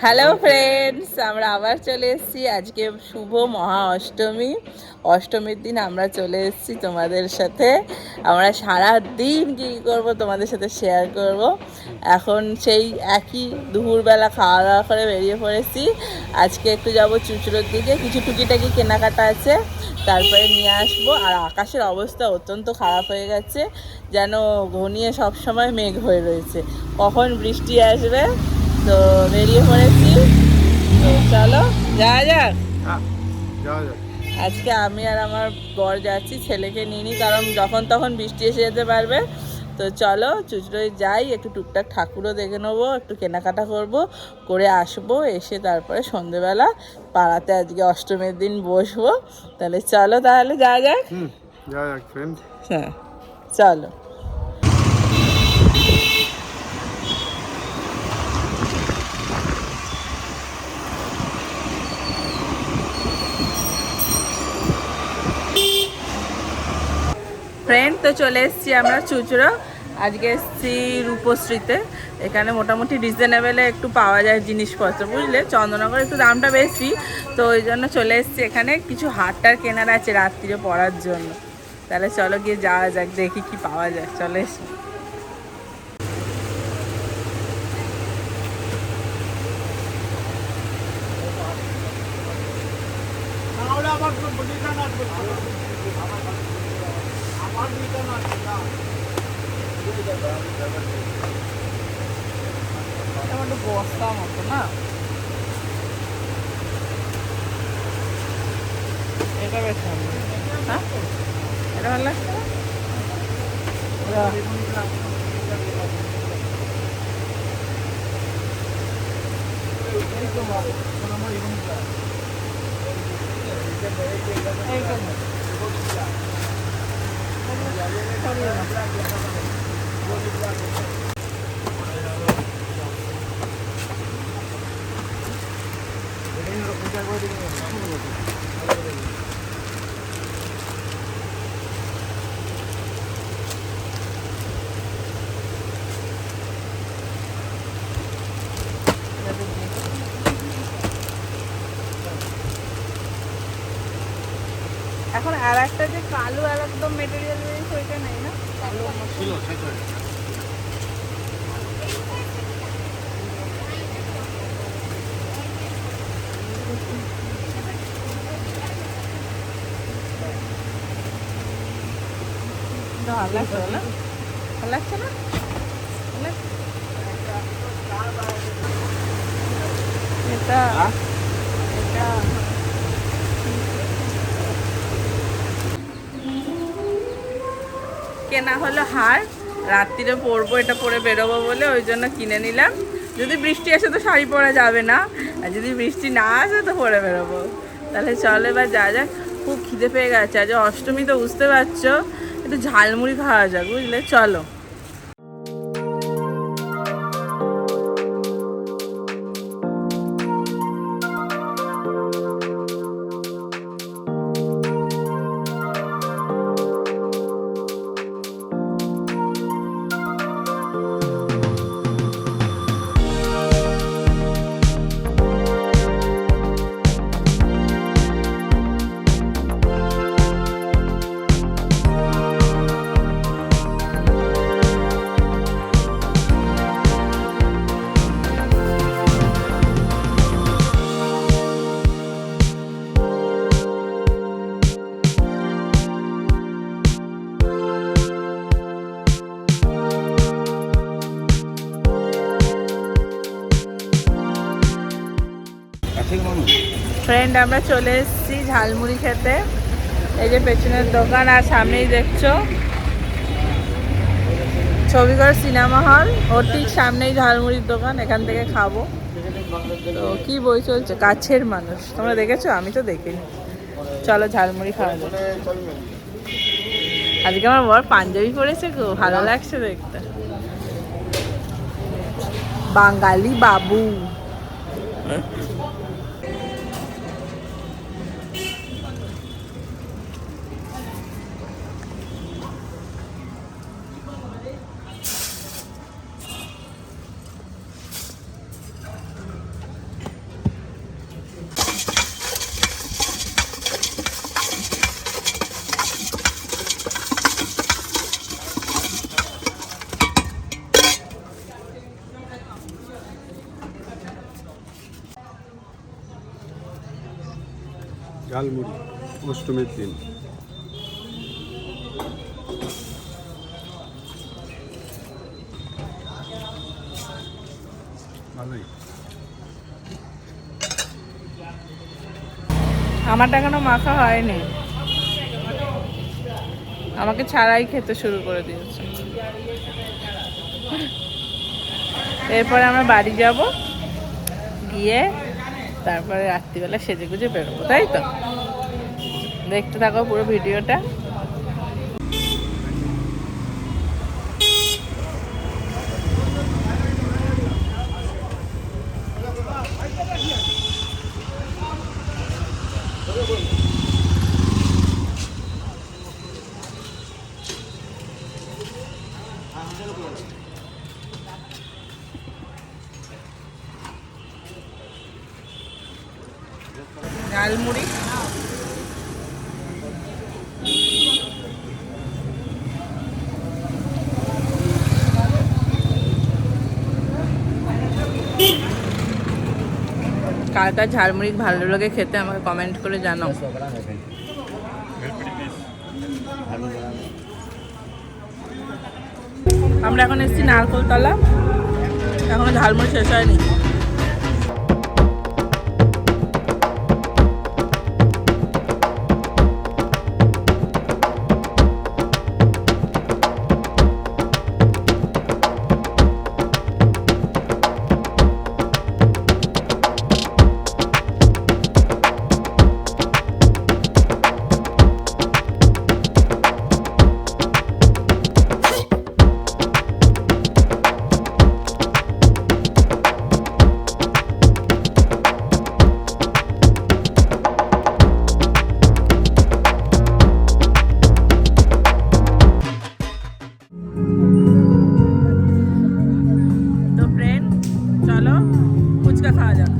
Hello friends, আমরা আবার চলে এসেছি। আজকে শুভ মহা অষ্টমী। অষ্টমীর দিন আমরা চলে এসেছি তোমাদের সাথে। আমরা সারা দিন কী করব তোমাদের সাথে শেয়ার করব। এখন সেই একই দুপুরবেলা খাওয়া দাওয়া করে বেরিয়ে পড়েছি। আজকে একটু যাব চুঁচুড়োর দিকে, কিছু টুকিটাকি কেনাকাটা আছে, তারপরে নিয়ে আসবো। আর আকাশের অবস্থা অত্যন্ত খারাপ হয়ে গেছে, যেন ঘনিয়ে সবসময় মেঘ হয়ে রয়েছে, কখন বৃষ্টি আসবে। তো বেরিয়ে পড়েছি, তো চলো যাওয়া যাক। আজকে আমি আর আমার বর যাচ্ছি, ছেলেকে নিয়ে নিই, কারণ যখন তখন বৃষ্টি এসে যেতে পারবে। তো চলো চুঁচুড়োয় যাই, একটু টুকটাক ঠাকুরও দেখে নেবো, একটু কেনাকাটা করব, করে আসবো। এসে তারপরে সন্ধেবেলা পাড়াতে আজকে অষ্টমীর দিন বসবো। তাহলে চলো, তাহলে যাওয়া যাক। হ্যাঁ চলো। ফ্রেন্ড, তো চলে এসেছি আমরা চুঁচুড়ো। আজকে এসেছি রূপশ্রীতে। এখানে মোটামুটি রিজনেবেলে একটু পাওয়া যায় জিনিসপত্র, বুঝলে। চন্দননগর একটু দামটা বেশি, তো ওই জন্য চলে এসেছি এখানে। কিছু হারটার কেনার আছে রাত্রিরে পরার জন্য। তাহলে চলো গিয়ে যাওয়া যাক, দেখি কি পাওয়া যায়। চলে এসছি। বস্তা মতো না, এটা বেশ ভালো। হ্যাঁ, এটা ভালো লাগছে না? এখন আর একটা যে কালো আর একদম মেটেরিয়াল জিনিস, ওইটা নেই না? কালো ছিল ভালো লাগছে না? ভালো লাগছে না? এটা এটা কেনা হলো হার, রাত্রিরে পরবো, এটা পরে বেরোবো বলে ওই জন্য কিনে নিলাম। যদি বৃষ্টি আসে তো শাড়ি পরা যাবে না, আর যদি বৃষ্টি না আসে তো পরে বেরোবো। তাহলে চলো এবার যা যাক। খুব খিদে পেয়ে গেছে, আজ অষ্টমী তো বুঝতে পারছো, একটু ঝালমুড়ি খাওয়া যাক, বুঝলে। চলো। ফ্রেন্ড, আমরা চলে এসেছি ঝালমুড়ি খেতে। এই যে পেছনের দোকান, আর সামনেই দেখছো ছবিগড় সিনেমা হল, ওর ঠিক সামনেই ঝালমুড়ির দোকান। এখান থেকে খাবো। তো কি বই চলছে, কাছের মানুষ, তোমরা দেখেছো? আমি তো দেখিনি। চলো ঝালমুড়ি খাওয়া যাবে। আজকে আমার বর পাঞ্জাবি পরেছে, খুব ভালো লাগছে দেখতে। বাঙালি বাবু। ঝালমুড়ি অষ্টমীর দিন। ভালোই। আমারটা এখনো মাখা হয়নি, আমাকে ছাড়াই খেতে শুরু করে দিয়েছে। এরপরে আমরা বাড়ি যাব, গিয়ে তারপরে রাত্রিবেলা সেজে গুজে বেরোবো, তাই তো? দেখতে থাকো পুরো ভিডিওটা। ঝালমুড়ি, কার কার ঝালমুড়ি ভালো লাগে খেতে আমাকে কমেন্ট করে জানাও। আমরা এখন এসেছি নারকোলতলা, এখনো ঝালমুড়ি শেষ হয়নি। তো ফ্রেন্ড, চলো ফুচকা খাওয়া যাক।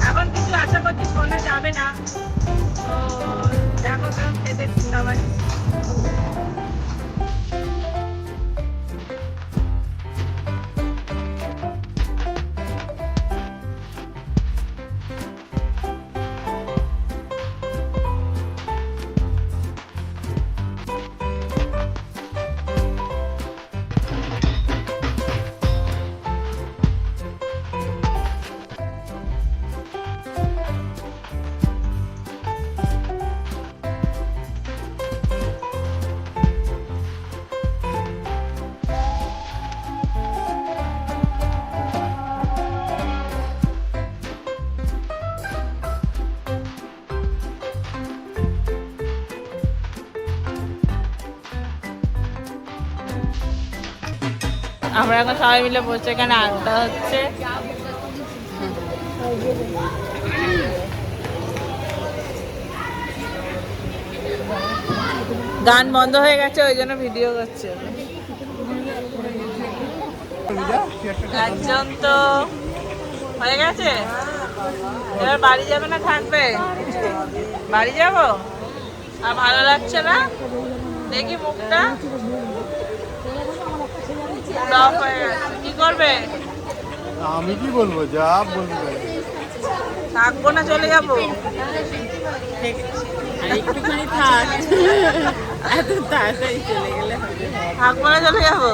এখন কিছু আশা করছি শোনা যাবে না, তো দেখো খেতে সবাই। আমরা এখন সবাই মিলে বসে এখানে আড্ডা হচ্ছে। গান বন্ধ হয়ে গেছে, ওই জন্য ভিডিও করছে। একজন তো হয়ে গেছে, এবার বাড়ি যাবে না থাকবে? বাড়ি যাবো। আর ভালো লাগছে না, দেখি মুখটা কি করবে? আমি কি বলবো, যা বলবো থাকবো না, চলে যাবো। একটুখানি থাক। এত তাড়াতাড়ি চলে গেলে হবে আকবরে চলে যাবো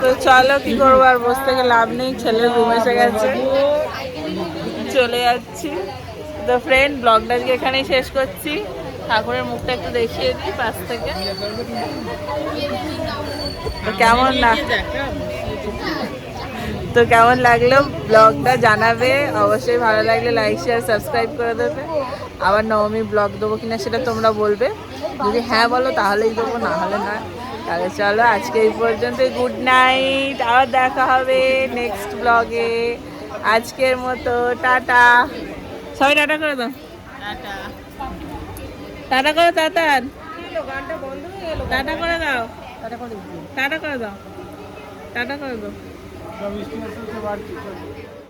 তো চলো কি করবো আর বসে থেকে লাভ নেই ছেলের ঘুম এসে গেছে চলে যাচ্ছি তো ফ্রেন্ড ব্লগটা আজকে এখানেই শেষ করছি ঠাকুরের মুখটা একটু দেখিয়ে দিই পাশ থেকে তো কেমন না তো কেমন লাগলো ব্লগটা জানাবে অবশ্যই ভালো লাগলে লাইক শেয়ার সাবস্ক্রাইব করে দেবে আবার নবমী ব্লগ দেবো কিনা সেটা তোমরা বলবে যদি হ্যাঁ বলো তাহলেই দেবো না হলে না তাহলে চলো আজকে এই পর্যন্ত গুড নাইট আবার দেখা হবে নেক্সট ব্লগে আজকের মতো টাটা সবাই টাটা করে দাও টাটা করো তাড়াতাড় টাটা করে দাও টাটা করে দাও টাটা করে দাও